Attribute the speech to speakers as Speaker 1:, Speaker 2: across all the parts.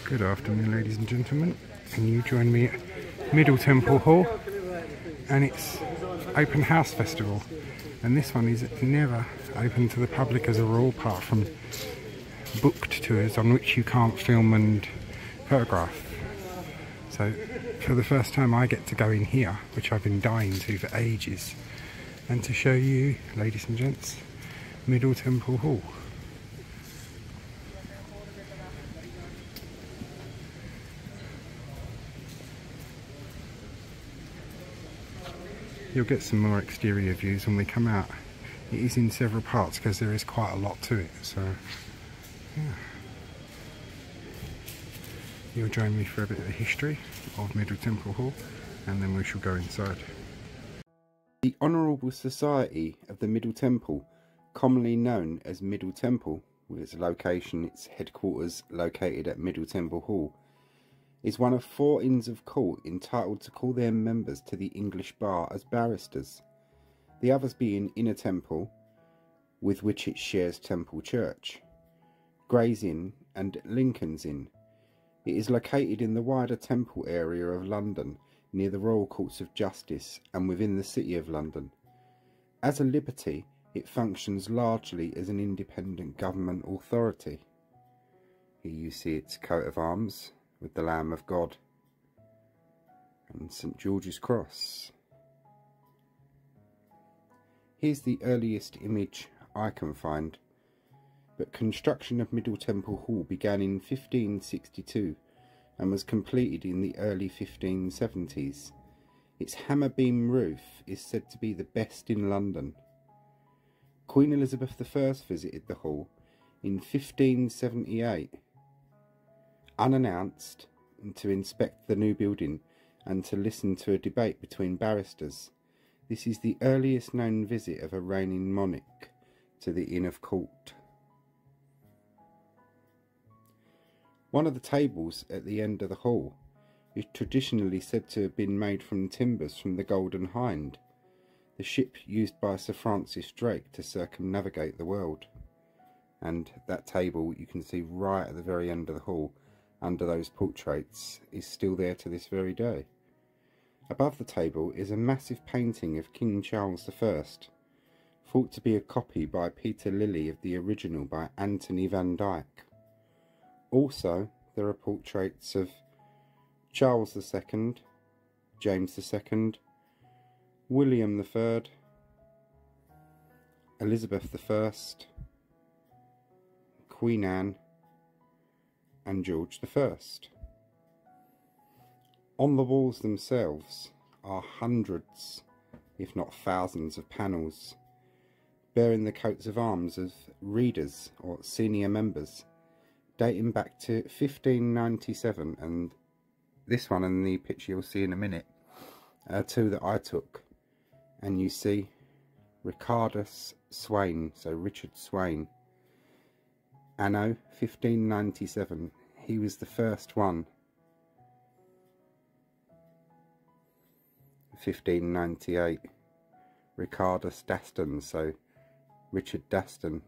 Speaker 1: Good afternoon, ladies and gentlemen. Can you join me at Middle Temple Hall? And it's Open House Festival. And this one is never open to the public as a rule, apart from booked tours on which you can't film and photograph. So for the first time I get to go in here, which I've been dying to for ages, and to show you, ladies and gents, Middle Temple Hall. You'll get some more exterior views when we come out. It is in several parts because there is quite a lot to it, so yeah. You'll join me for a bit of the history of Middle Temple Hall, and then we shall go inside. The Honourable Society of the Middle Temple, commonly known as Middle Temple, with its headquarters located at Middle Temple Hall, is one of 4 Inns of Court entitled to call their members to the English bar as barristers, the others being Inner Temple, with which it shares Temple Church, Gray's Inn and Lincoln's Inn. It is located in the wider Temple area of London, near the Royal Courts of Justice and within the City of London. As a liberty, it functions largely as an independent government authority. Here you see its coat of arms, with the Lamb of God and St George's Cross. Here's the earliest image I can find, but construction of Middle Temple Hall began in 1562 and was completed in the early 1570s. Its hammer beam roof is said to be the best in London. Queen Elizabeth I visited the hall in 1578, unannounced, to inspect the new building and to listen to a debate between barristers. This is the earliest known visit of a reigning monarch to the Inn of Court. One of the tables at the end of the hall is traditionally said to have been made from timbers from the Golden Hinde, the ship used by Sir Francis Drake to circumnavigate the world. And that table you can see right at the very end of the hall, under those portraits, is still there to this very day. Above the table is a massive painting of King Charles I, thought to be a copy by Peter Lilly of the original by Anthony van Dyck. Also, there are portraits of Charles II, James II, William III, Elizabeth I, Queen Anne, and George I. On the walls themselves are hundreds, if not thousands, of panels bearing the coats of arms of readers or senior members, dating back to 1597, and this one and the picture you'll see in a minute are 2 that I took. And you see Ricardus Swain, so Richard Swain, anno 1597, he was the first one. 1598, Ricardus Daston, so Richard Daston.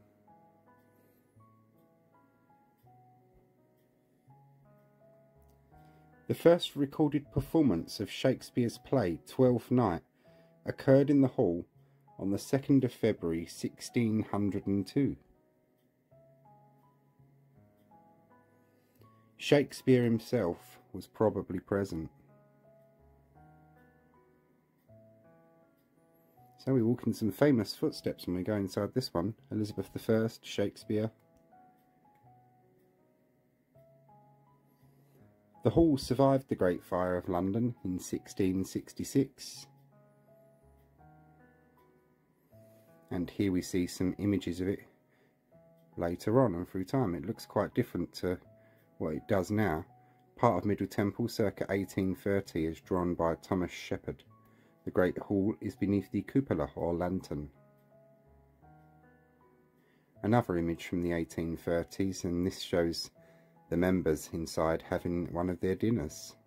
Speaker 1: The first recorded performance of Shakespeare's play Twelfth Night occurred in the hall on the 2nd of February 1602. Shakespeare himself was probably present. So we walk in some famous footsteps when we go inside this one. Elizabeth I, Shakespeare. The hall survived the Great Fire of London in 1666. And here we see some images of it later on and through time. It looks quite different to what it does now. Part of Middle Temple circa 1830 is drawn by Thomas Shepherd. The Great Hall is beneath the cupola or lantern. Another image from the 1830s, and this shows the members inside having one of their dinners.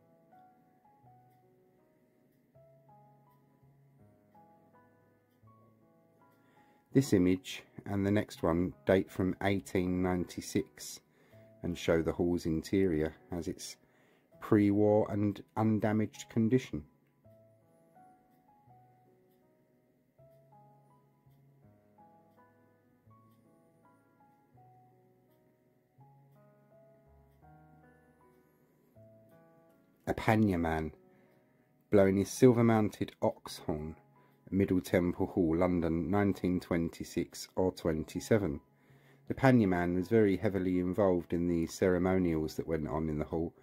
Speaker 1: This image and the next one date from 1896, and show the hall's interior as its pre-war and undamaged condition. A pannier man blowing his silver-mounted ox horn at Middle Temple Hall, London, 1926 or 27. The pannier man was very heavily involved in the ceremonials that went on in the hall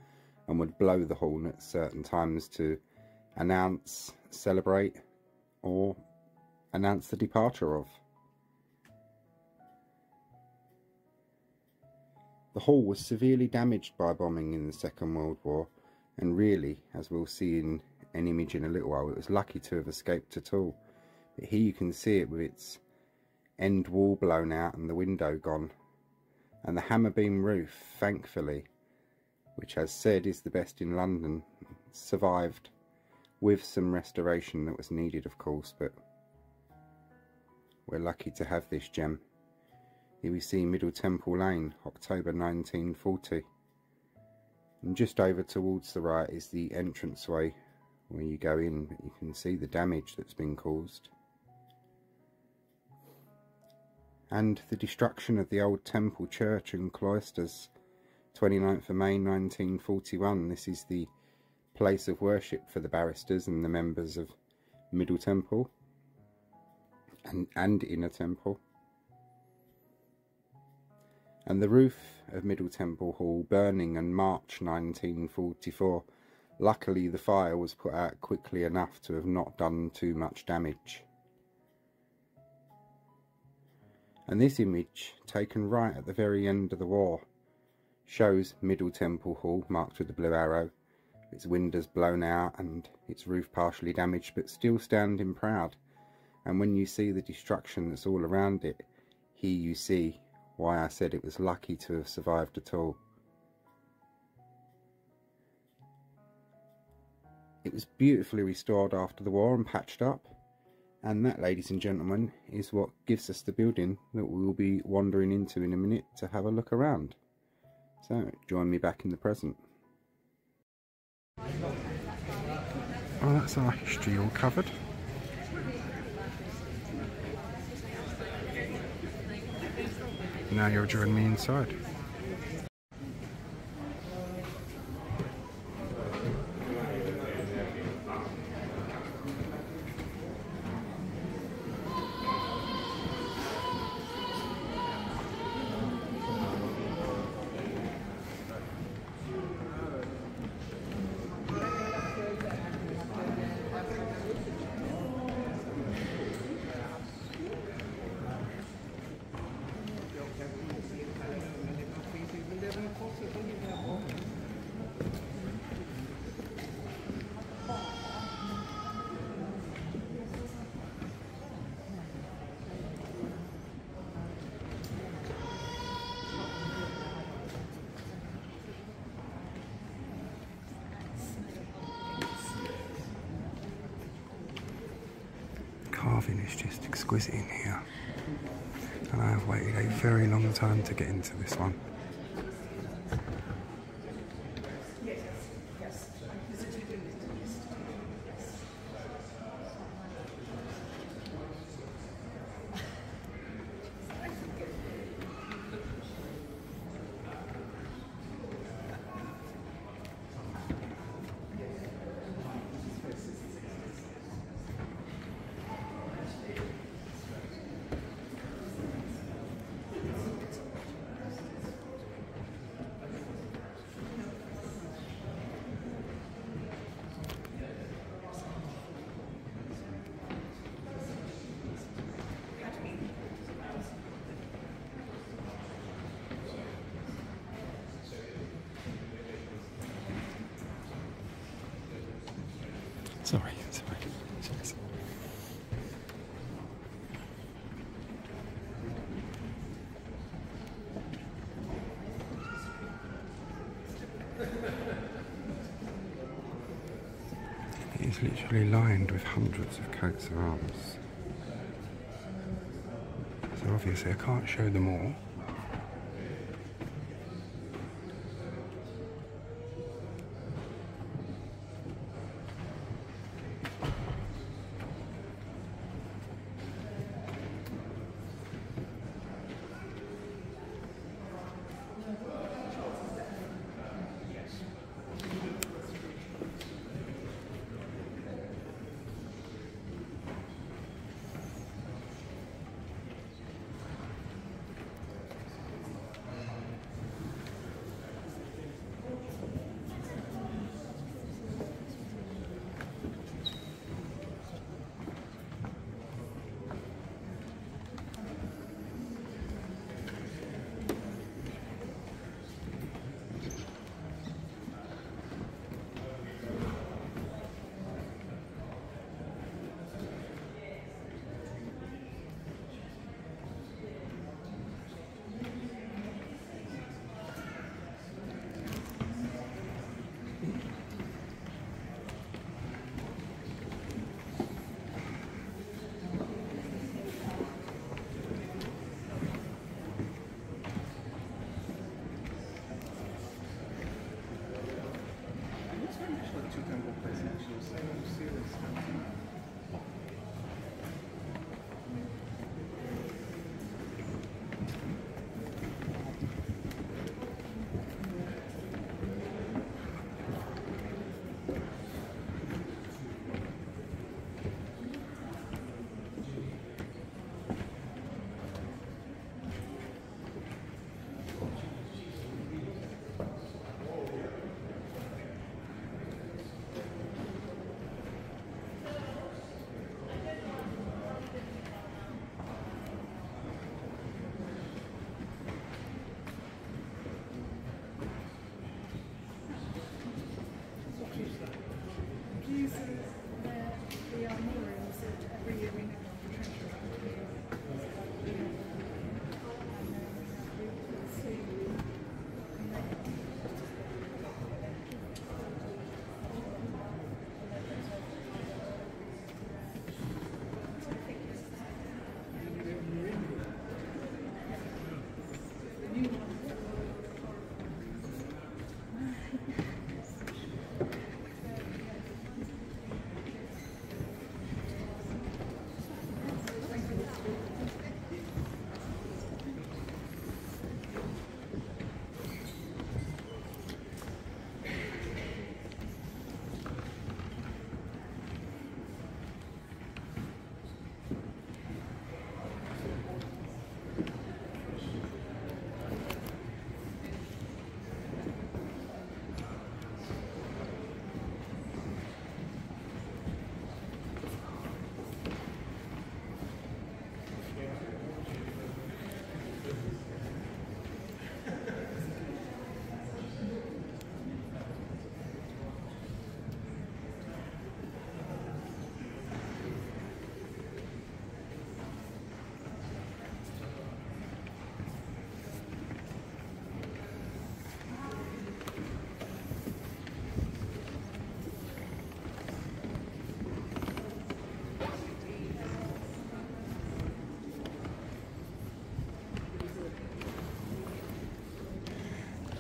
Speaker 1: and would blow the horn at certain times to announce, celebrate, or announce the departure of. The hall was severely damaged by bombing in the Second World War, and really, as we'll see in an image in a little while, it was lucky to have escaped at all. But here you can see it with its end wall blown out and the window gone. And the hammer beam roof, thankfully, which as said is the best in London, survived with some restoration that was needed, of course, but we're lucky to have this gem. Here we see Middle Temple Lane, October 1940. And just over towards the right is the entranceway where you go in, but you can see the damage that's been caused. And the destruction of the old temple church and cloisters, 29th of May 1941. This is the place of worship for the barristers and the members of Middle Temple and Inner Temple. And the roof of Middle Temple Hall burning in March 1944. Luckily the fire was put out quickly enough to have not done too much damage. And this image, taken right at the very end of the war, shows Middle Temple Hall marked with the blue arrow, its windows blown out and its roof partially damaged, but still standing proud. And when you see the destruction that's all around it, here you see why I said it was lucky to have survived at all. It was beautifully restored after the war and patched up, and that, ladies and gentlemen, is what gives us the building that we will be wandering into in a minute to have a look around. So join me back in the present. Well, that's our history all covered. Now you'll join me inside. Carving is just exquisite in here, and I have waited a very long time to get into this one. Sorry. It is literally lined with hundreds of coats of arms. So obviously I can't show them all.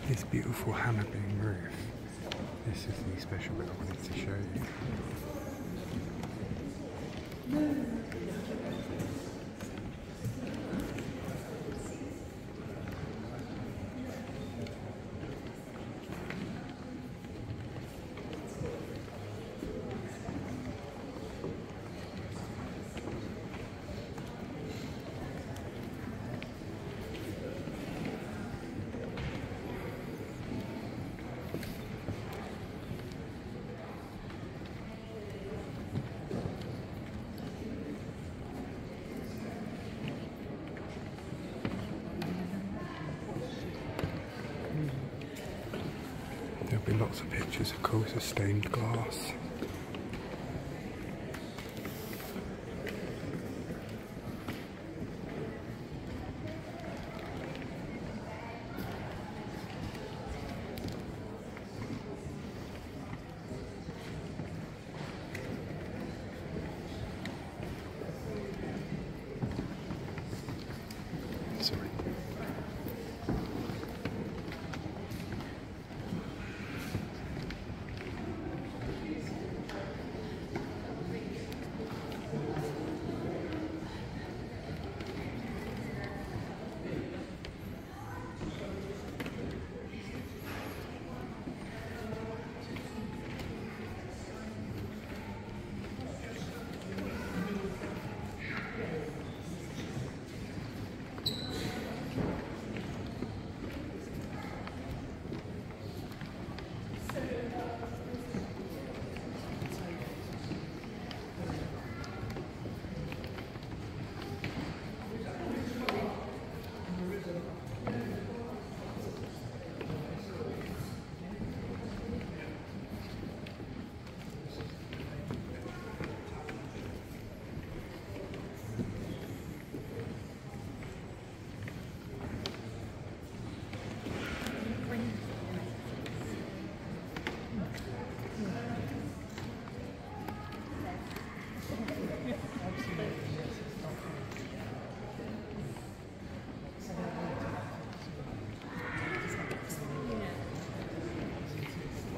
Speaker 1: This beautiful hammer beam roof. This is the special bit I wanted to show you. There'll be lots of pictures, of course, of stained glass. Sorry.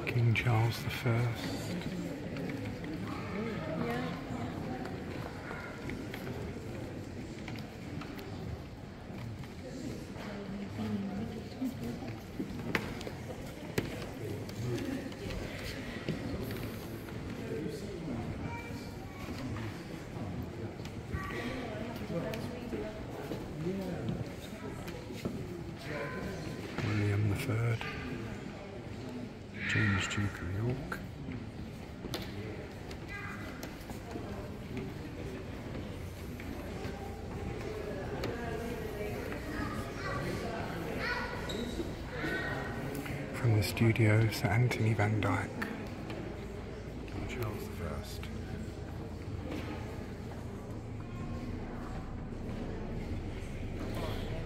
Speaker 1: King Charles I. William III. James Duke of York. From the studio, Sir Anthony Van Dyck. King Charles I.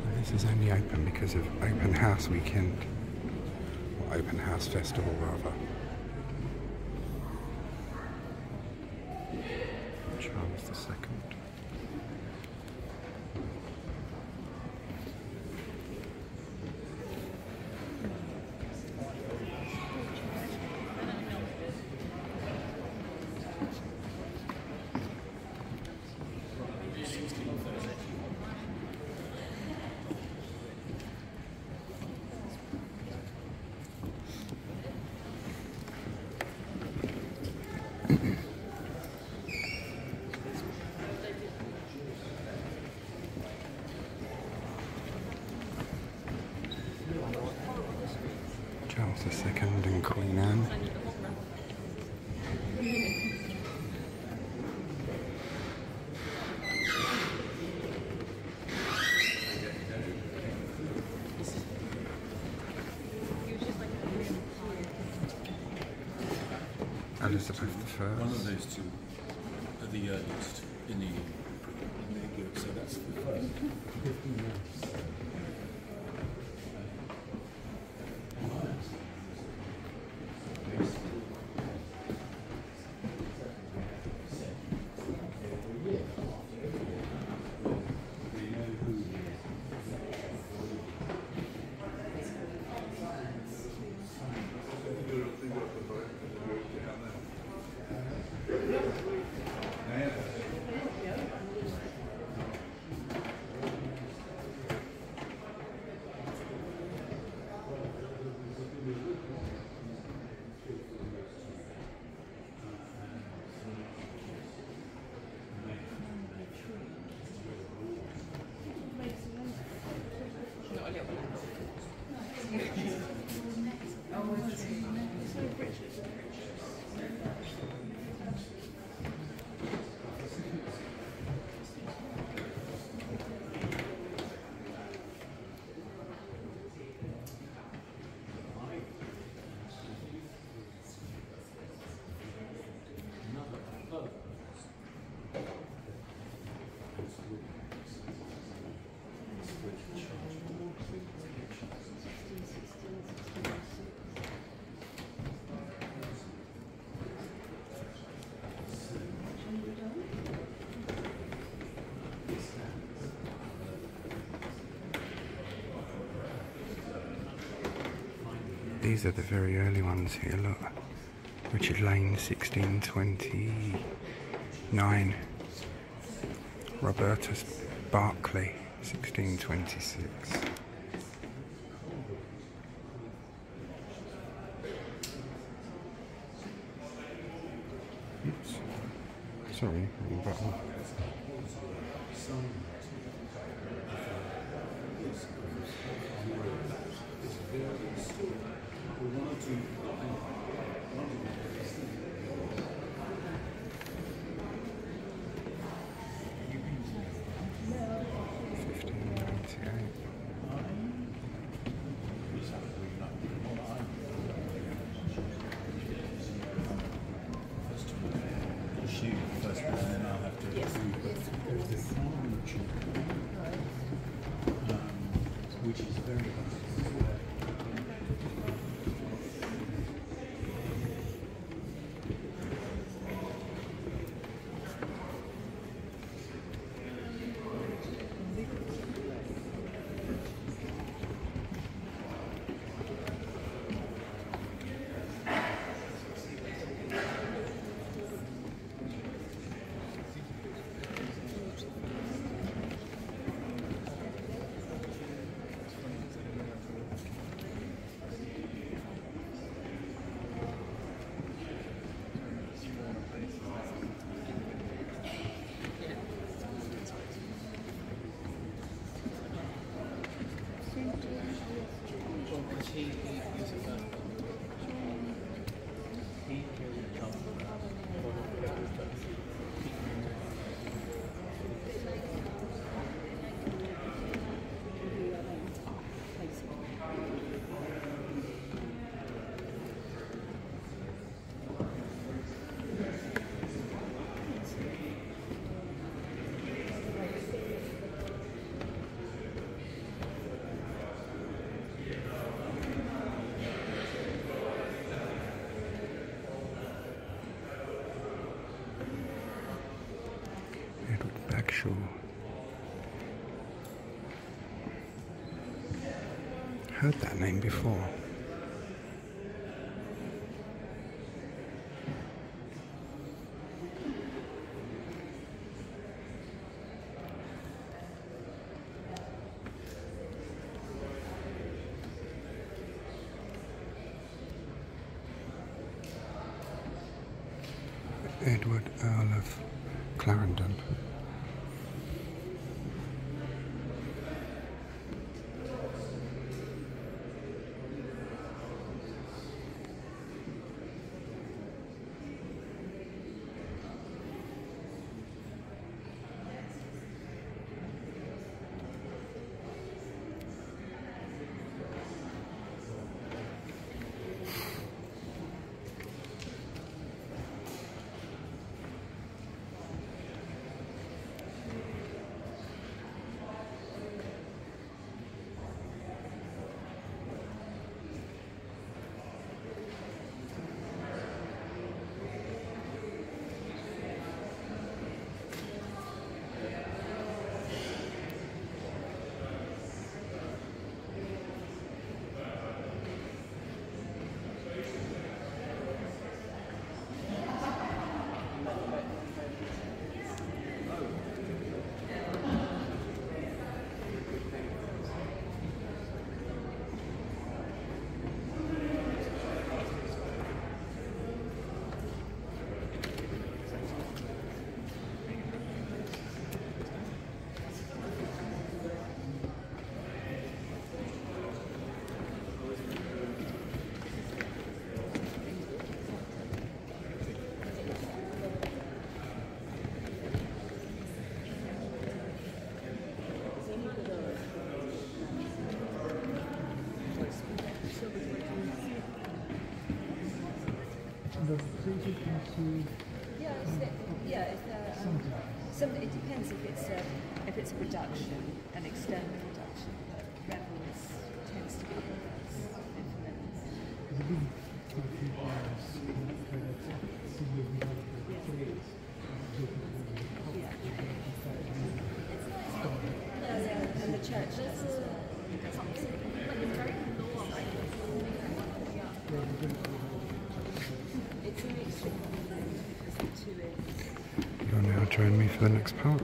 Speaker 1: And this is only open because of Open House Weekend. Open House Festival, rather. Charles II. Charles II and Queen Anne. Elizabeth I.
Speaker 2: One of those two are the earliest in the group, so that's the first.
Speaker 1: These are the very early ones here, look. Richard Lane, 1629. Robertus Barclay, 1626. Oops. Sorry, wrong button.
Speaker 2: Which is very
Speaker 1: Heard that name before. Edward, Earl of Clarendon.
Speaker 3: It depends if it's a production, an external production, but Rebels tends to be and the church does it's a mixture of the two is.
Speaker 1: You'll now join me for the next part.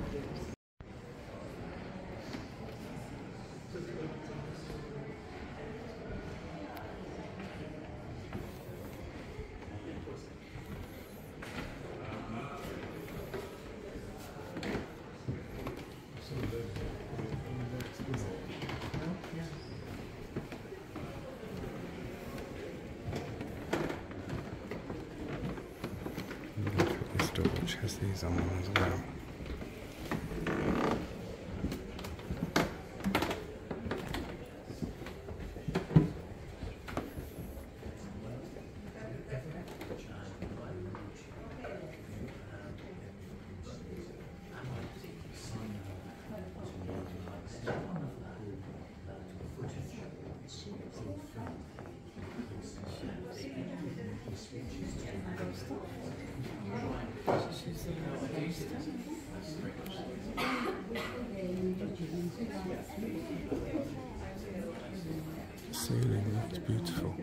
Speaker 1: This door which has these on them as well. The ceiling looks beautiful.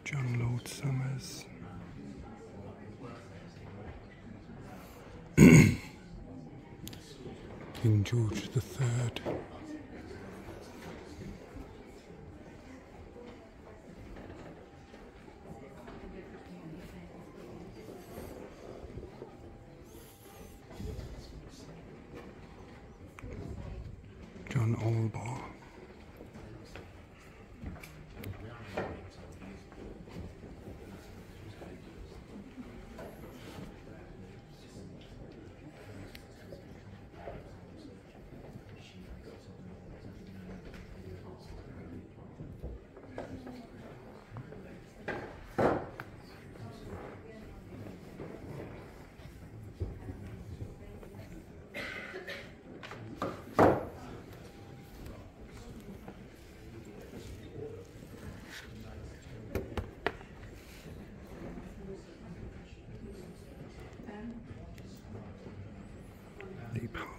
Speaker 1: John Lord Somers. King George III. John Allbar.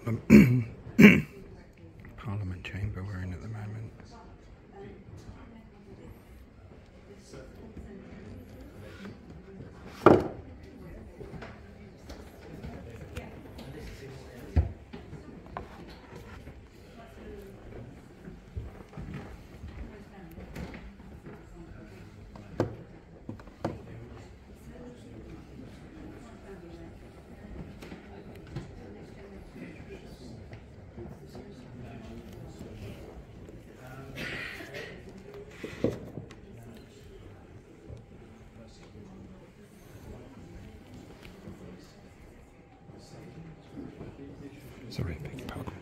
Speaker 1: The Parliament chamber we're in at the moment. Sorry, beg your pardon.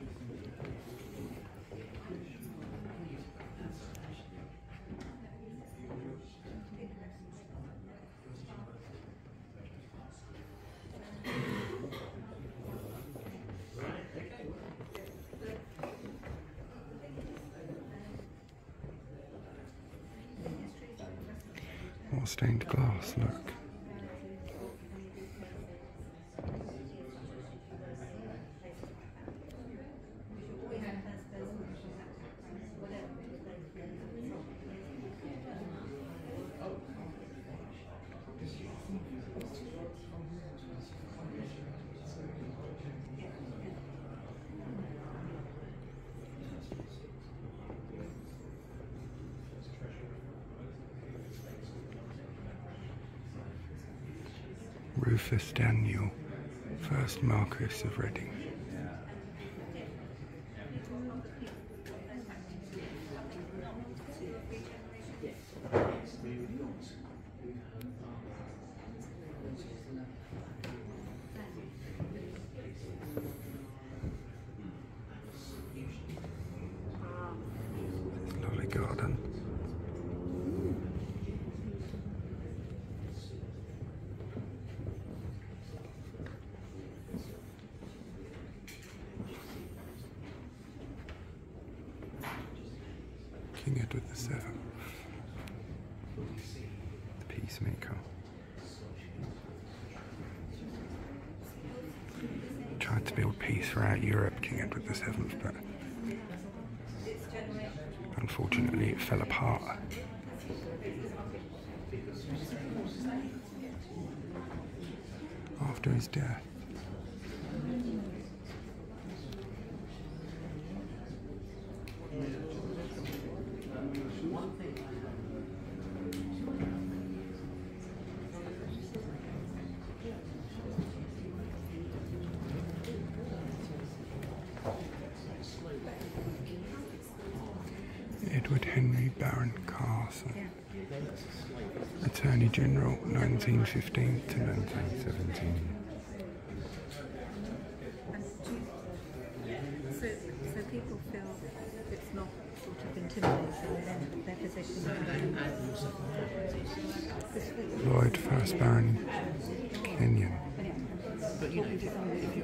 Speaker 1: more stained glass, look. Rufus Daniel, 1st Marquess of Reading. Lovely garden. King Edward VII, the peacemaker. Tried to build peace throughout Europe, King Edward VII, but unfortunately it fell apart. After his death. Edward Henry Baron Castle, Attorney General 1915 to 1917.
Speaker 3: So people feel it's not sort of intimidating their position.
Speaker 1: Lloyd, 1st Baron Kenyon.
Speaker 4: But you know, if you see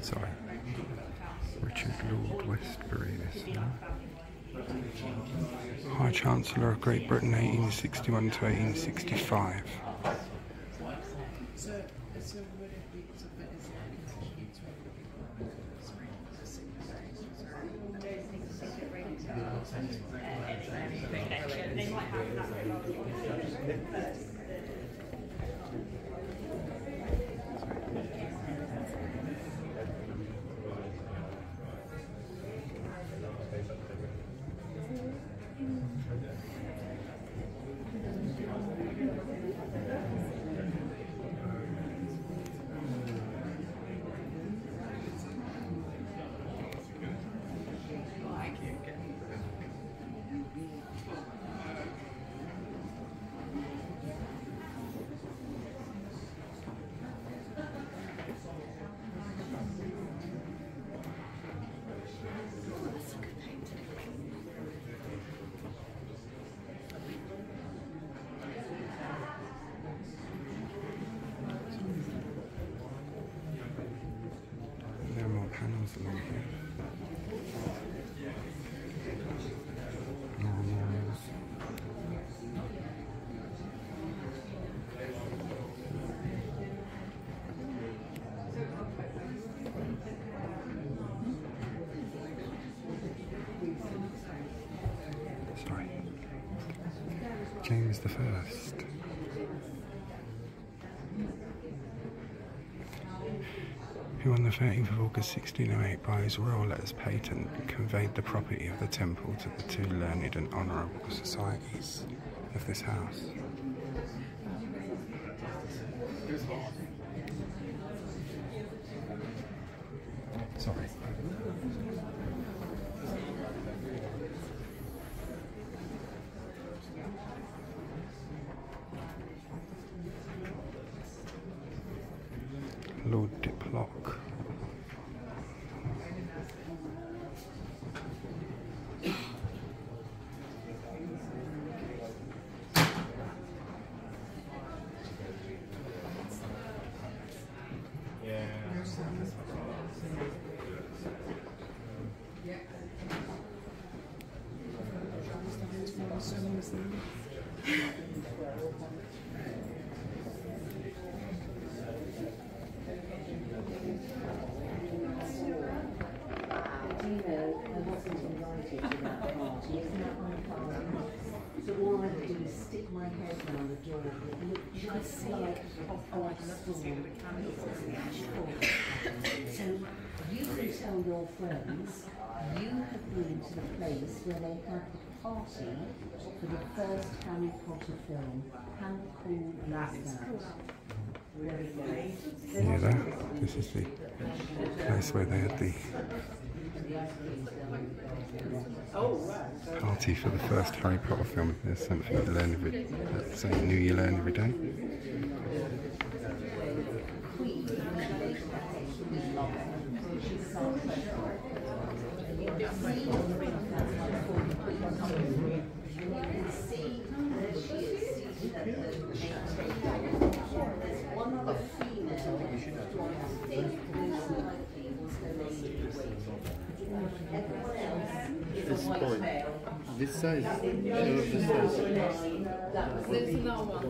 Speaker 1: Sorry, Richard Lord Westbury, this one. High Chancellor of Great Britain, 1861 to 1865. There are more panels along here. More memorials. Sorry. James the First. Who on the 13th of August 1608 by his royal letters patent conveyed the property of the temple to the two learned and honourable societies of this house. Sorry. Lord Diplock.
Speaker 5: So all I have to do is stick my head round the door. You can see it. So you can tell your friends you have been to the place where they had the party for the first Harry Potter film. How cool is that?
Speaker 1: Yeah, that. This is the place where they had the party for the first Harry Potter film. There's something to learn every, something new you learn every day.
Speaker 6: This point, this size, this size.
Speaker 3: There's no one.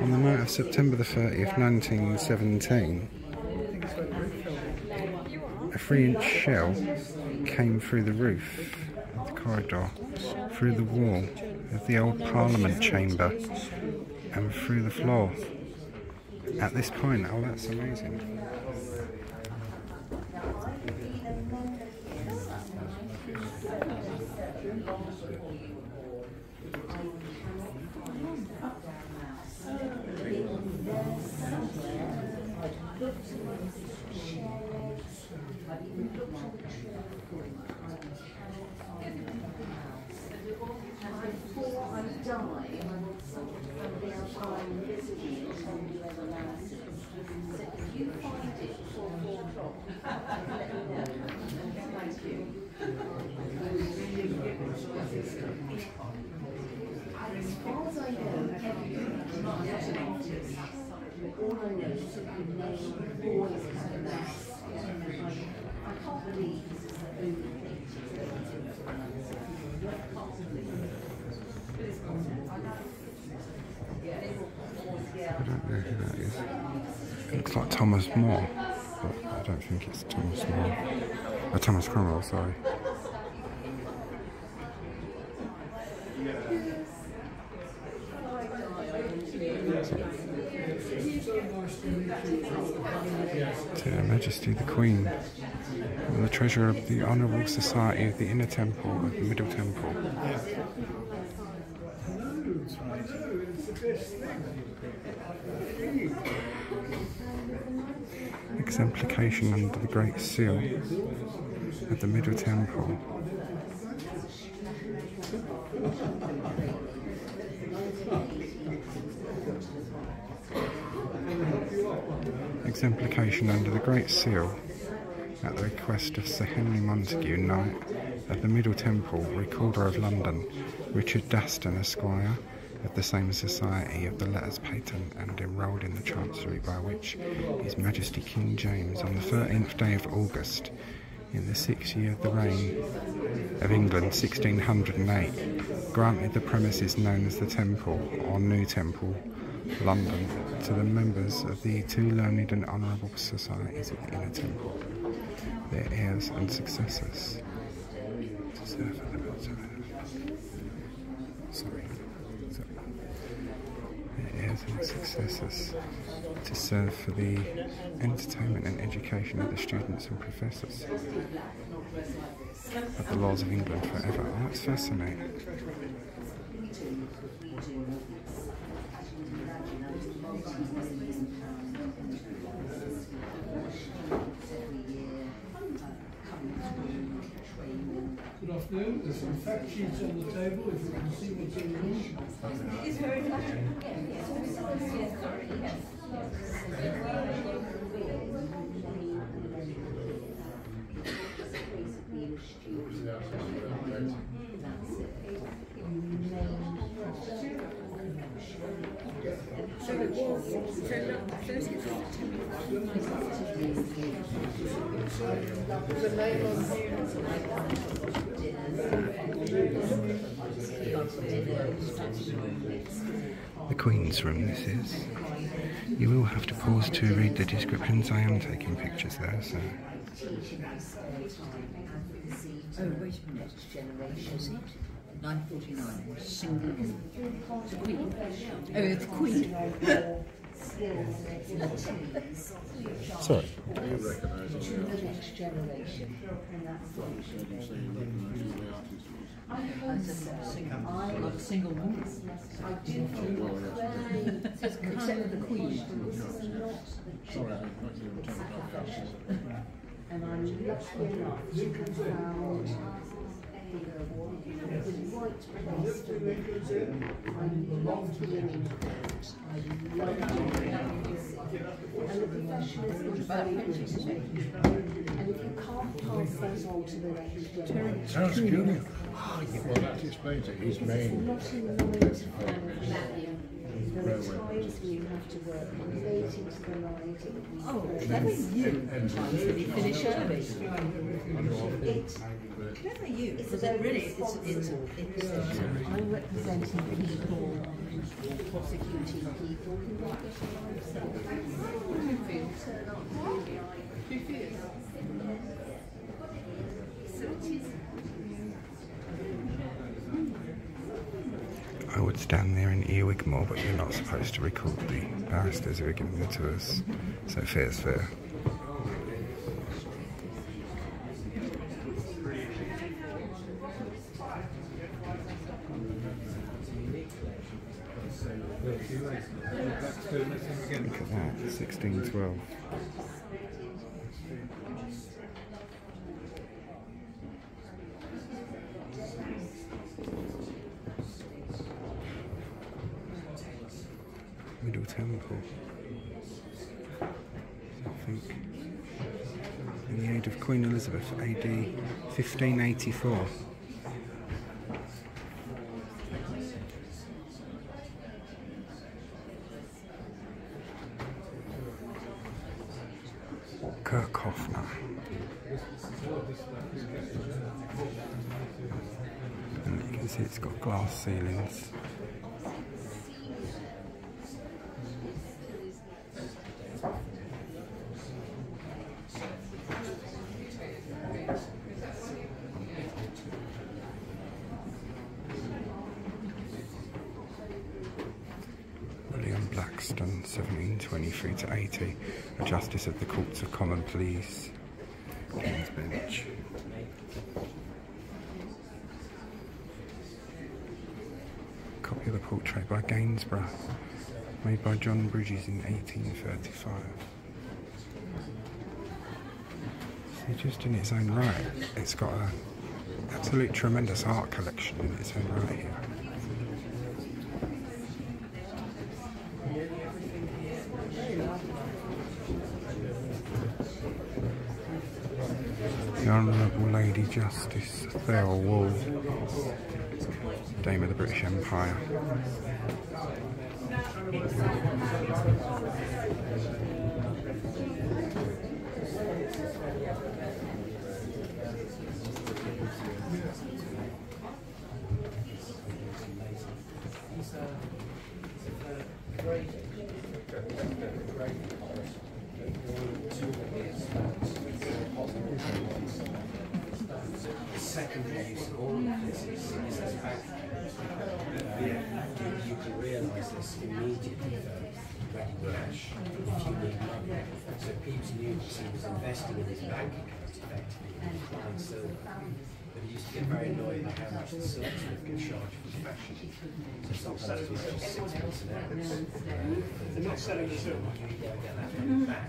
Speaker 1: On the night of September the 30th, 1917, a 3-inch shell came through the roof of the corridor, through the wall of the old Parliament chamber, and through the floor. At this point, oh, that's amazing. I don't know who that is. It looks like Thomas More, but I don't think it's Thomas More. Thomas Cromwell, sorry. To Her Majesty the Queen, the Treasurer of the Honourable Society of the Inner Temple of the Middle Temple. Exemplification under the Great Seal of the Middle Temple. Exemplification under the Great Seal at the request of Sir Henry Montague, Knight of the Middle Temple, Recorder of London, Richard Daston, Esquire, of the same Society, of the letters patent and enrolled in the Chancery, by which His Majesty King James, on the 13th day of August, in the 6th year of the reign of England, 1608, granted the premises known as the Temple, or New Temple, London, to the members of the two learned and honourable societies of the Inner Temple, their heirs and successors, to serve at the and successors to serve for the entertainment and education of the students and professors of the laws of England forever. Oh, that's fascinating.
Speaker 7: Good afternoon. There's some fact sheets on the table if you can see what's in the room.
Speaker 3: It's very much. So it was, so 30th of
Speaker 1: The Queen's room, this is. You will have to pause to read the descriptions. I am taking pictures there, so.
Speaker 4: Oh, wait a minute. Generation 949. Single room. The Queen. Oh, the Queen.
Speaker 1: Sorry.
Speaker 5: To the next generation, and that's what it should be. I hope so.
Speaker 4: Like a single woman.
Speaker 5: I do think
Speaker 4: Except for the Queen.
Speaker 5: And I'm lucky enough to have found the right place for me. I love being in court. I love doing music. And the professionalism is very good. And if you can't pass those on to the next generation,
Speaker 6: Sounds good. Well, that explains it. He's
Speaker 5: it's
Speaker 6: main.
Speaker 5: not in 9 to 5 value. There are times when you have to work late into the night.
Speaker 4: Oh, clever you. Times when you finish early. Clever you. Because it really,
Speaker 5: I'm representing people, prosecuting people who want
Speaker 1: I would stand there and earwig more, but you're not supposed to record the barristers who are giving the tours, so fair's fair. Look at that, 1612. Middle Temple. I think in the age of Queen Elizabeth, AD 1584. Kirchhoffner. And you can see it's got glass ceilings. William Blackstone, 1723 to 80, a Justice of the Courts of Common Pleas, King's Bench. Copy of the portrait by Gainsborough, made by John Bridges in 1835. See, just in its own right, it's got an absolute tremendous art collection in its own right here. The Honourable Lady Justice Thurl Wall, Dame of the British Empire.
Speaker 8: Secondary use of all of this is this back. You can realise this immediately for ready cash if you need money. So Pete knew that he was investing in his bank account effectively and applying silver. But he used to get very annoyed at how much the silversmith could charge for fashion. So sometimes it was just 6 pence an hour. They're not selling the silver. You never get that money back.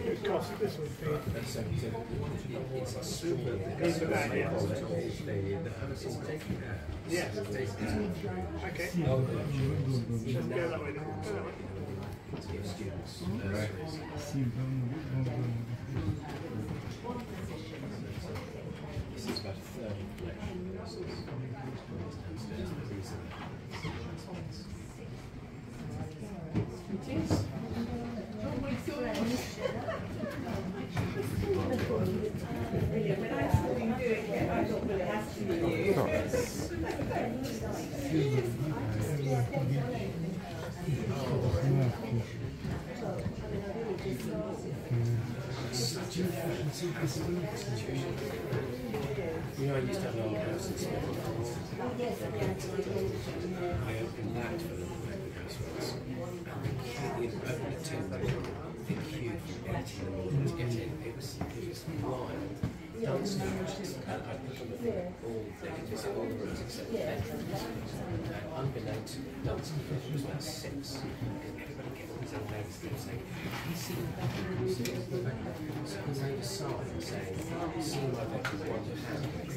Speaker 7: It costs this would be.
Speaker 8: It's a super.
Speaker 7: Yes. Okay. Go that way. Go that way.
Speaker 8: Students. This is about 30 collection versus downstairs. Such a fancy institution. You know, I used to have an old house in Scotland. I opened that for the house once. And the queue, opened at 10 o'clock, the queue from 8 in the morning to get in. It was wild. Dancing, and I put on the floor all day, just all the rooms except the bedrooms. And unbeknownst to dancing, it was about 6. And everybody kept on saying, ladies kept saying, have you seen the bedroom? Have you seen the bedroom? So he made a sign saying, see my bedroom, want to have it.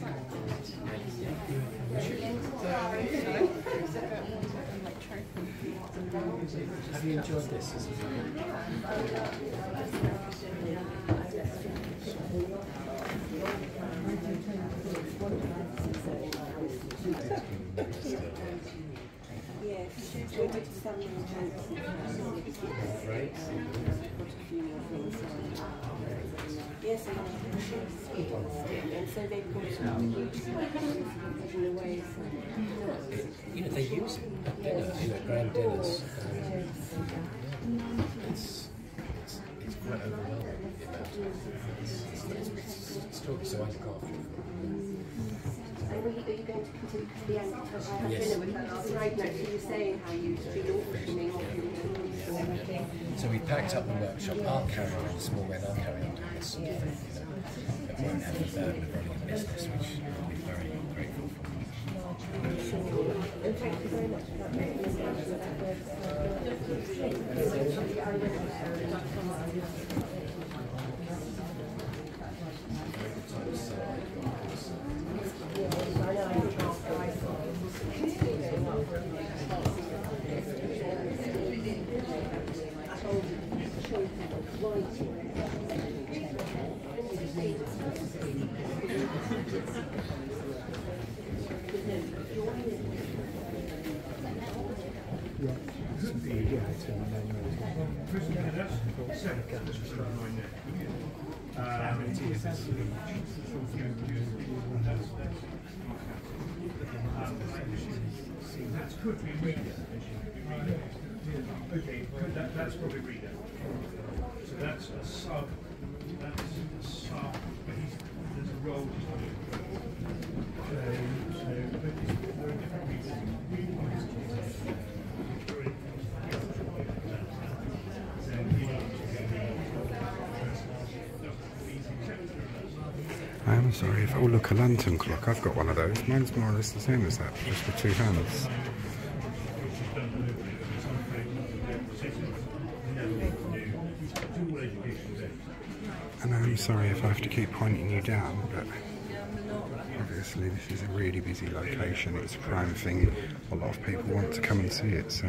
Speaker 8: Have you enjoyed this?
Speaker 5: Yes, we did some events.
Speaker 8: Right?
Speaker 5: Yes, and so they've got taken away.
Speaker 8: You know, they use it at dinner, grand dinners. It's quite overwhelming. It's totally so I look after it.
Speaker 5: Are you going to continue to the end? I had
Speaker 8: Yes.
Speaker 5: dinner with her last night, and actually you were saying how you'd been auctioning off your tools and everything.
Speaker 8: So we packed up the workshop. I'll carry on in a small way, and I'll carry on doing this sort of thing. I won't have the burden of running a business, which I'll be very grateful for.
Speaker 5: And thank you very much for that recommendation of that
Speaker 7: Could be reader. Okay, that's probably reader. So that's a sub. There's a role. So there are different
Speaker 1: I am sorry if, oh look, a lantern clock, I've got one of those. Mine's more or less the same as that, just with 2 hands. And I'm sorry if I have to keep pointing you down, but obviously this is a really busy location, it's a prime thing, a lot of people want to come and see it, so...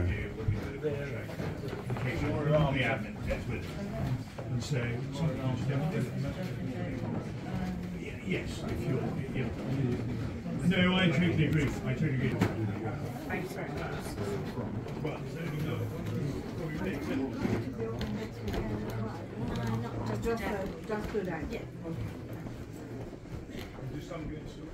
Speaker 7: Yes, if you're... Yeah. No, I totally agree. Thanks very much. Well,
Speaker 5: just good idea.
Speaker 7: do some good stuff.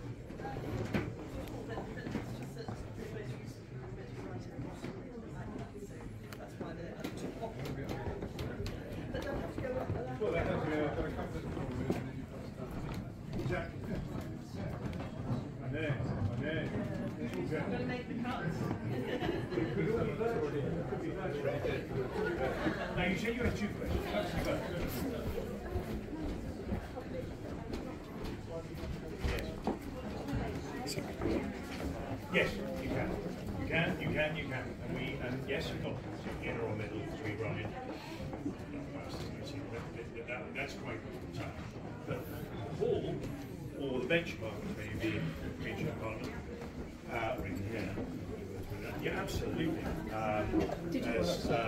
Speaker 7: Well, that has to be a couple of exactly. I know. You've got to make the cuts. Now, you said you had 2 questions. Yes, you can. And yes, you've got inner or middle as we run in. That's quite tough. But the hall or the benchmark is maybe being featured department. Right here. Yeah, absolutely.
Speaker 3: Did you
Speaker 7: as,
Speaker 3: you've got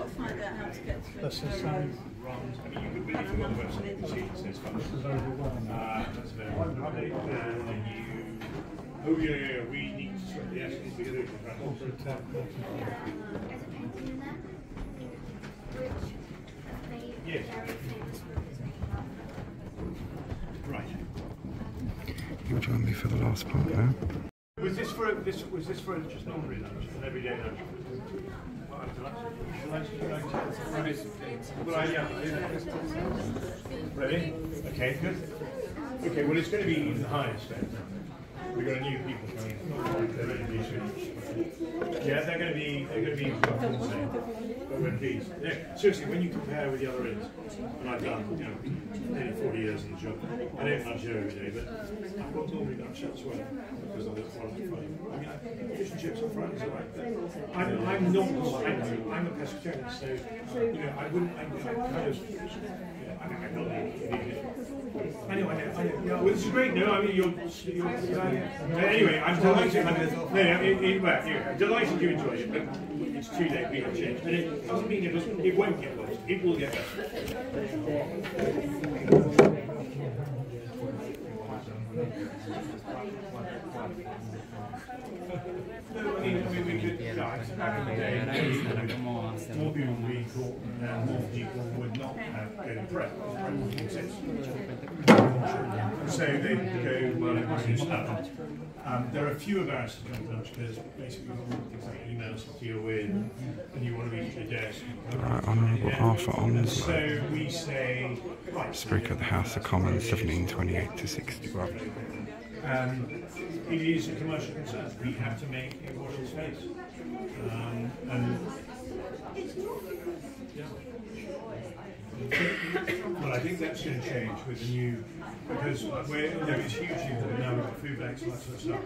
Speaker 3: to find out how to get through.
Speaker 7: that's the same. I mean, you could, if you go on the website, you can see it says that's available. and then you. Oh yeah, we need to sweat the essence together.
Speaker 5: There's a painting in there, which
Speaker 7: Yes.
Speaker 5: very famous one is made
Speaker 7: Right.
Speaker 1: You'll join me for the last part now.
Speaker 7: Was this for just an ordinary lunch, an everyday lunch? Ready? Okay, good. Okay, well it's going to be even higher spend. We've got new people coming in. They're ready to be soon. Yeah, they're going to be roughly the same. But we're pleased. Yeah, seriously, when you compare with the other inns, and I've done, nearly 40 years in the job, I don't lunch here every day, but I've got normally lunch elsewhere because of the quality of Friday. I mean, fish and chips on Fridays are right. I'm not, I'm a pescatarian, so, I wouldn't, I kind of, I'm not I know. Yeah, well, this is great. No, I mean, you're anyway, I'm delighted. I'm delighted you enjoyed it, but it's too late. We have changed, and it doesn't mean it won't get worse. It will get better. No, I mean, we could. Back in the day, more people would be caught, and more people would not have good prep. So they go, well, it wasn't stuff. There are fewer barriers to come to lunch because basically you've got things like emails to deal with, and you want to reach your desk.
Speaker 1: Right, Honourable Arthur Onslow.
Speaker 7: So we say, right.
Speaker 1: Speaker of the House of Commons, 1728 to 61.
Speaker 7: It is a commercial concern. We have to make a washing space. Well, I think that's going to change with the new, because it's hugely important now. We've got food banks and that sort of stuff.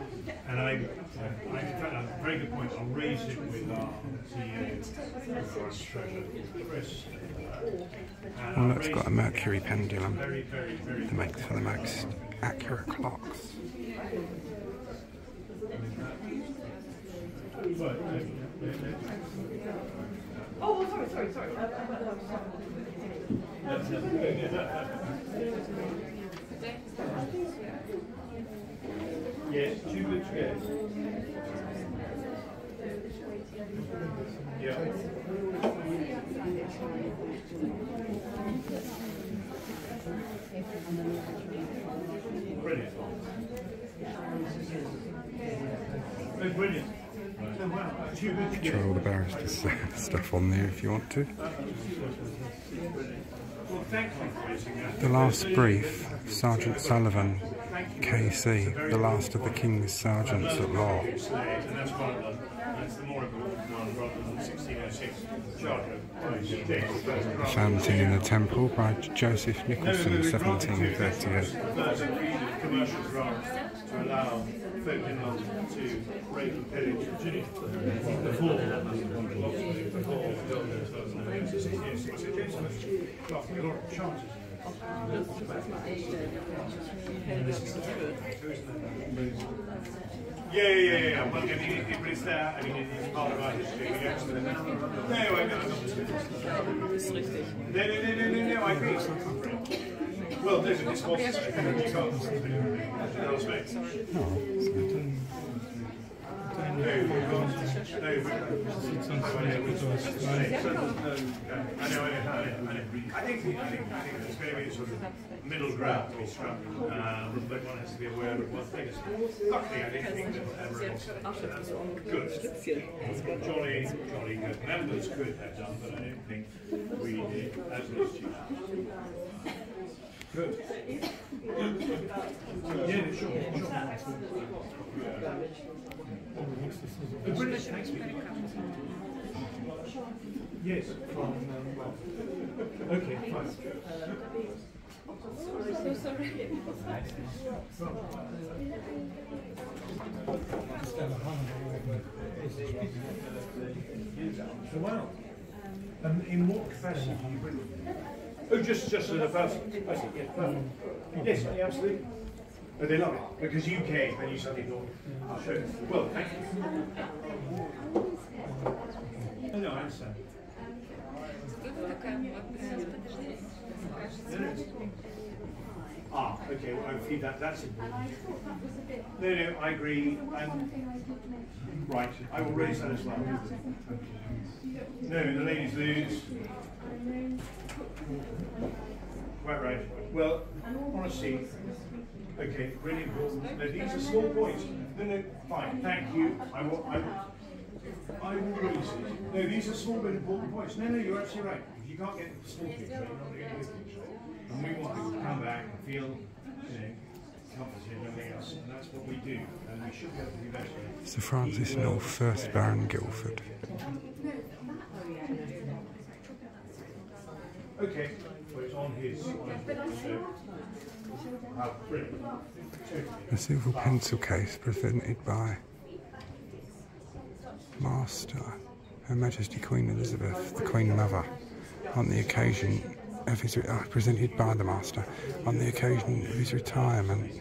Speaker 7: And in fact, a very good point. I'll raise it with our CEO, our treasurer, Chris.
Speaker 1: Well, it's got a mercury pendulum
Speaker 7: Very, very, very
Speaker 1: that makes for the most accurate clocks.
Speaker 9: Oh, sorry.
Speaker 7: Yes, 2 good chairs. Yeah. Brilliant. Oh, brilliant. Oh, wow. 2 good chairs.
Speaker 1: Try all the barristers' stuff on there if you want to.
Speaker 7: Well, thank you for raising that.
Speaker 1: The last brief, Sergeant Sullivan, KC, the last of the King's Sergeants at Law.
Speaker 7: And that's one of them. That's the more important one rather than 1606 charter.
Speaker 1: The Fountain in the Temple by Joseph Nicholson, 1738.
Speaker 7: Commercial grants to allow folk in London to rape and pillage Virginia before chances. Yeah. Well, I mean, it's there. I mean, it's part of our history. No, I agree. Well, there's a discourse. You can't. I know. I think there's going to be a sort of middle ground to be struck. But one has to be aware of one thing. Luckily, I didn't think that everyone's good. Jolly good. Members could have done, but I don't think we did as an institution. Good. Yeah, sure. Brilliant. Thanks, yes. Okay, fine.
Speaker 3: So sorry.
Speaker 7: Wow. In what capacity do you bring them? Oh, just as a person. I see, yes, perfect. Yes, absolutely. Oh, they love it, because you came and you suddenly thought, I'll show you. Well, thank you. Oh, no, I understand. Ah, okay, well, I'll feed that, that's important.
Speaker 5: And I thought that was a bit...
Speaker 7: No, I agree.
Speaker 5: There was one thing I did mention.
Speaker 7: Right, I will raise that as well. No, the ladies lose. Right. Well, honestly, okay, really important. No, these are small points. No, fine, thank you. I will raise it. No, these are small but important points. No, you're absolutely right. If you can't get small things right, you're not going to get big things right. And we want people to come back and feel, comforted and everything else. And that's what we do. And we should be able to do better.
Speaker 1: Sir Francis North, 1st Baron Guildford.
Speaker 7: Okay, so it's on his. Brilliant.
Speaker 1: A silver pencil case presented by Master, Her Majesty Queen Elizabeth, the Queen Mother, on the occasion of his presented by the Master on the occasion of his retirement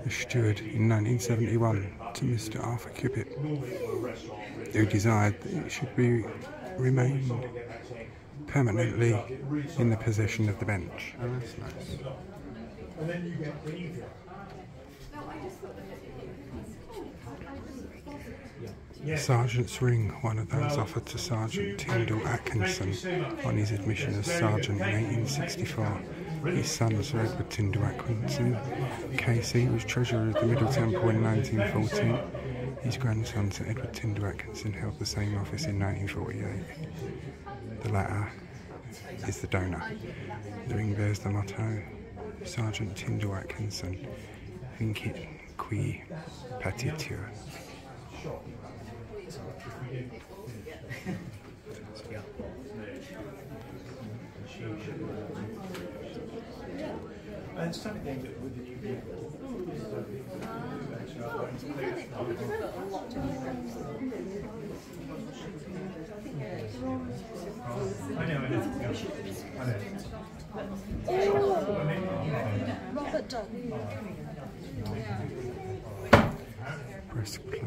Speaker 1: as steward in 1971 to Mr. Arthur Cubitt, who desired that it should be remained permanently in the possession of the bench. Oh, that's nice. Sergeant's ring, one of those offered to Sergeant Tyndall Atkinson on his admission as Sergeant in 1864. His son, Sir Edward Tyndall Atkinson, KC, was Treasurer of the Middle Temple in 1914. His grandson, Sir Edward Tyndall Atkinson, held the same office in 1948. The latter is the donor. The ring bears the motto, Sergeant Tyndall Atkinson, Vincit qui patitur.
Speaker 7: And something that with the new people. I know.
Speaker 3: Robert Dudley.
Speaker 1: Breastplate.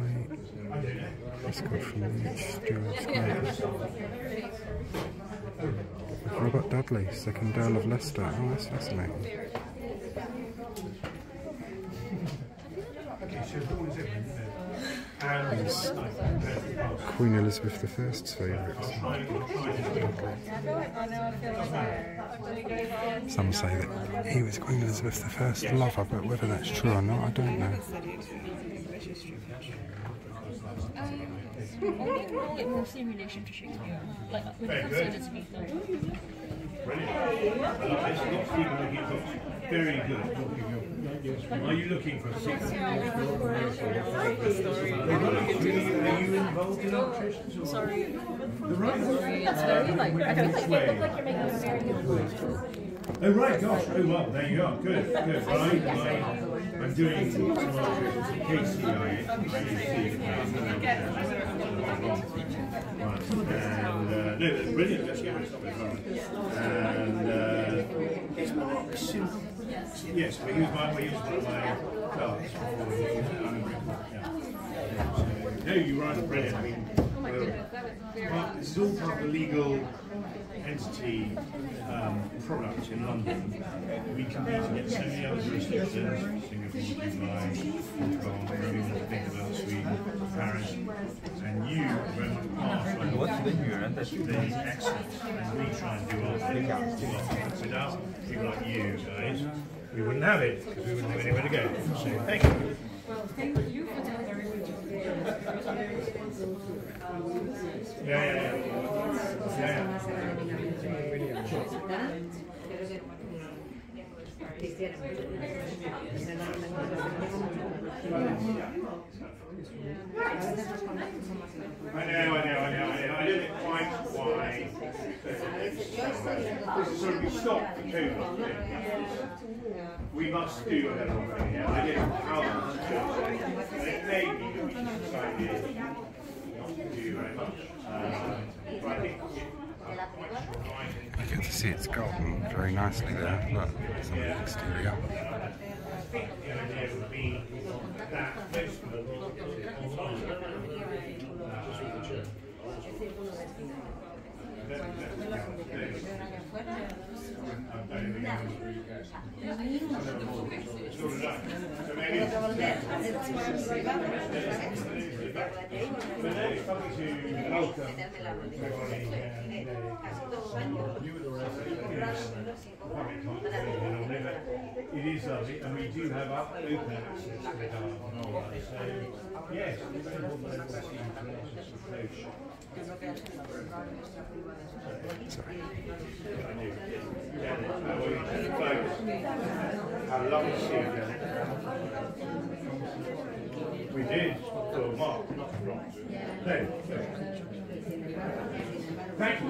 Speaker 1: Prescott from the Stuart's Grave. Robert Dudley, 2nd Earl of Leicester. Oh, that's fascinating. Queen Elizabeth I's favourites. Some say that he was Queen Elizabeth I's lover, but whether that's true or not, I don't know.
Speaker 3: Mostly in relation to Shakespeare, like when it comes to speak.
Speaker 7: Very good. Are you looking for a secret? Are you involved in operations?
Speaker 3: Sorry.
Speaker 7: The right
Speaker 3: That's very like. I feel like you look like you're making a very good point.
Speaker 7: Oh right, gosh. Oh well, there you are. Good. I'm doing some operations at KCI. And no, brilliant. Let's get rid of something. And it's Mark simple. Yes, but he was my class. No, you're right, brilliant. I mean, this is all part of the legal entity product in London. We compete against so many other jurisdictions, Singapore, Dubai, Hong Kong, Rome, England, Sweden, Paris, and you very much part of the excellence, and we try and do our thing. Without people like you guys, we wouldn't have it, because we wouldn't have anywhere to go. So thank you.
Speaker 5: Well, thank you for doing very good job.
Speaker 7: I know. I don't know quite why. This is sort of, we stopped the COVID. We must do a little bit. I don't know how much to do. And it may be that we should decide not to do very much. But I think
Speaker 1: I get to see it's golden very nicely there. Look, some of the exterior.
Speaker 7: the idea would be that most of them It is lovely, and we do have open access to the garden. So, yes, I love to see you. We did for Mark. No. Thank you.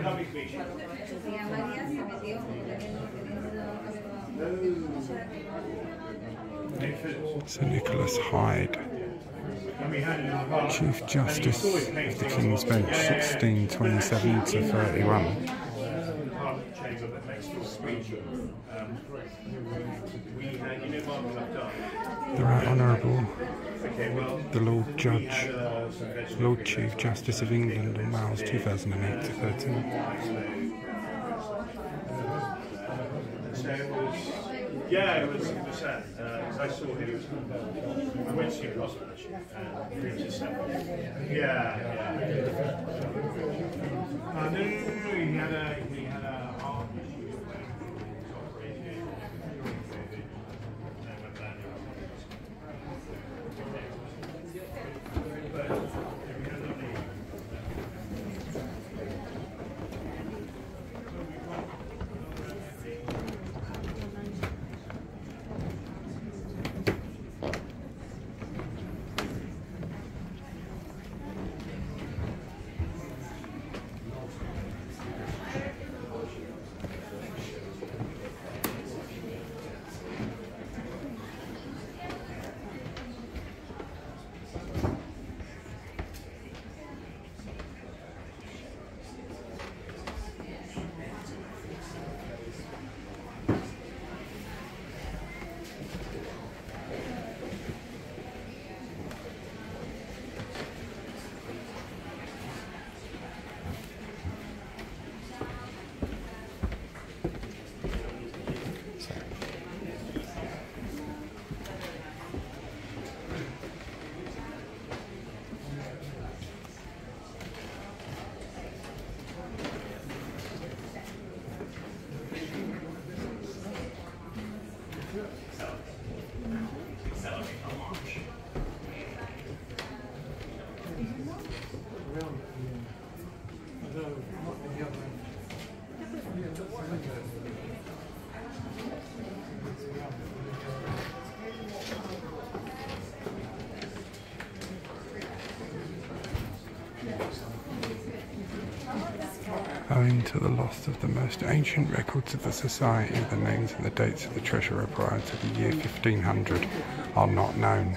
Speaker 7: Lovely to meet you.
Speaker 1: Sir Nicholas Hyde, Chief Justice of the King's Bench, 1627 to 31. The Right Honourable, the Lord Judge, Lord Chief Justice of England and Wales, 2008 to 13.
Speaker 7: Yeah, it was sad. I saw him. I went to see him last actually. Yeah. No. He had a heart issue.
Speaker 1: Owing to the loss of the most ancient records of the Society, the names and the dates of the treasurer prior to the year 1500 are not known.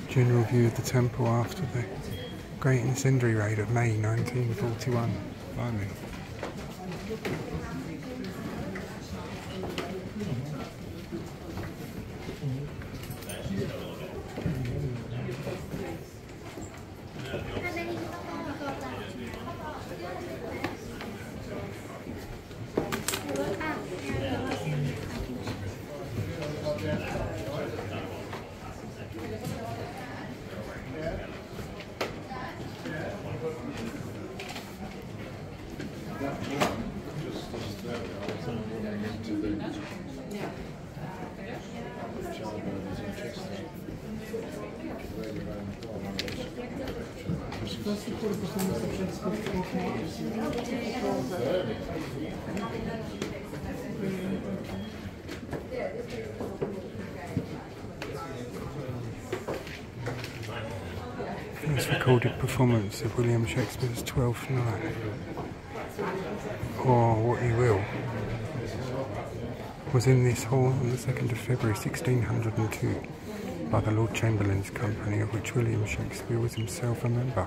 Speaker 1: General view of the temple after the Great Incendiary Raid of May 1941. Blimey. First recorded performance of William Shakespeare's Twelfth Night. or what you will, was in this hall on the 2nd of February 1602 by the Lord Chamberlain's Company, of which William Shakespeare was himself a member.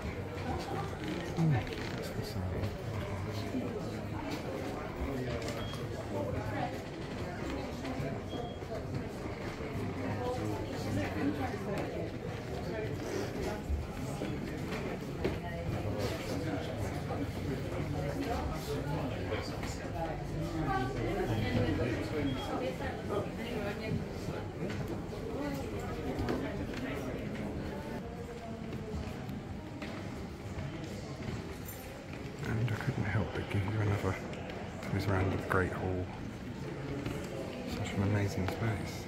Speaker 1: And I couldn't help but give you another tours around the Great Hall. Such an amazing space.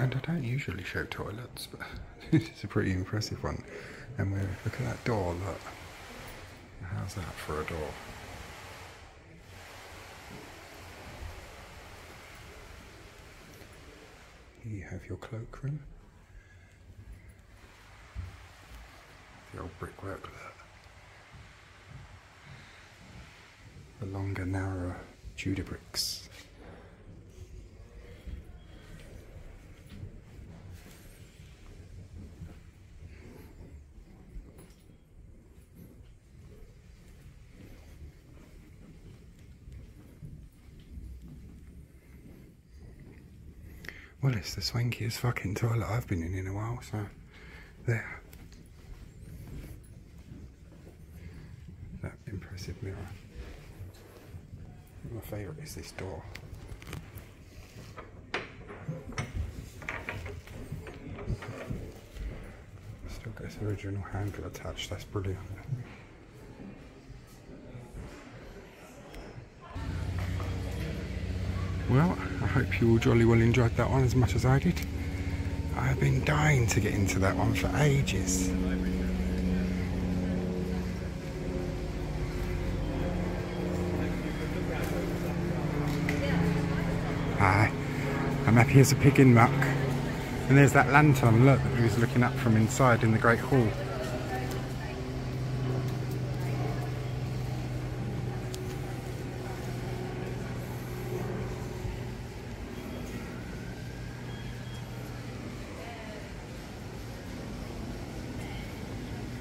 Speaker 1: And I don't usually show toilets, but this is a pretty impressive one. And look at that door, look. How's that for a door? Here you have your cloakroom. The old brickwork, look. The longer, narrower Tudor bricks. Well, it's the swankiest fucking toilet I've been in a while, so there. That impressive mirror. My favourite is this door. Still gets the original handle attached, that's brilliant. Well, I hope you all jolly well enjoyed that one as much as I did. I have been dying to get into that one for ages. Hi, I'm happy as a pig in muck. And there's that lantern, look, that was looking up from inside in the Great Hall.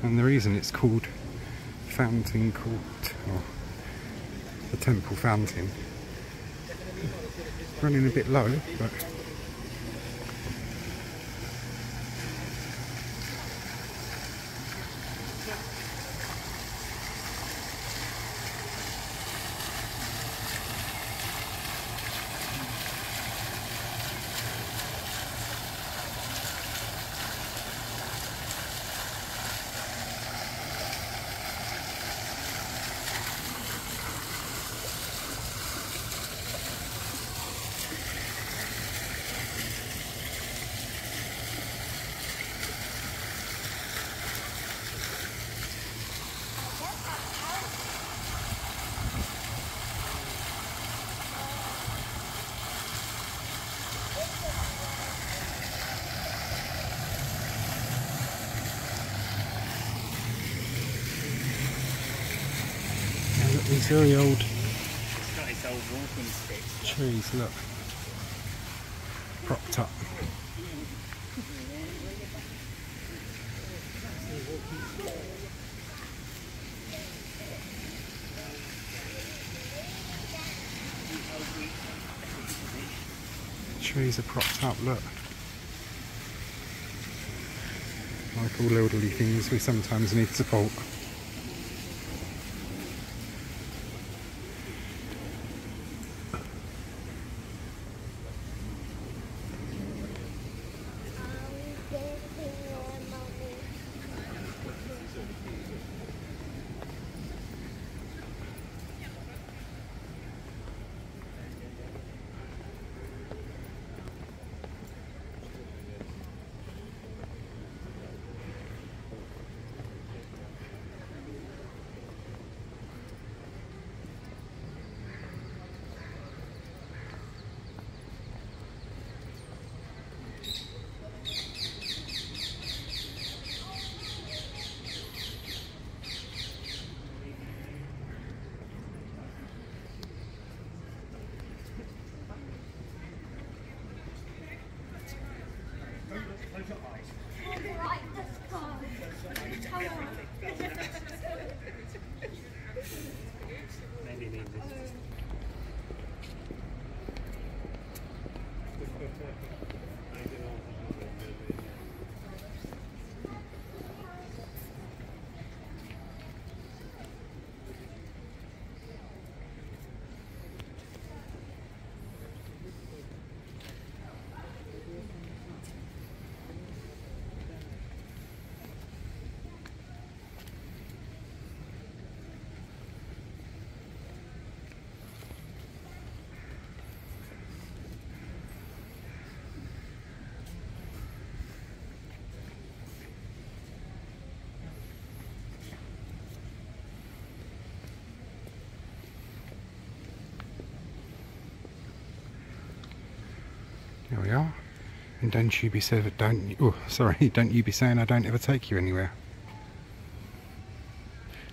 Speaker 1: And the reason it's called Fountain Court, or the Temple Fountain, running a bit low, but these very old trees, look, propped up. Trees are propped up, look. Like all elderly things, we sometimes need support. There we are. And don't you be saying don't you be saying I don't ever take you anywhere.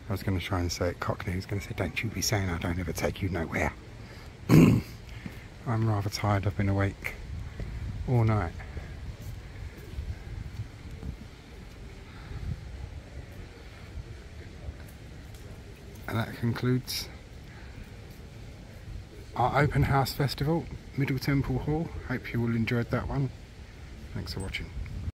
Speaker 1: I was going to try and say it Cockney. I was going to say don't you be saying I don't ever take you nowhere. I'm rather tired. I've been awake all night. And that concludes our open house festival, Middle Temple Hall. Hope you all enjoyed that one. Thanks for watching.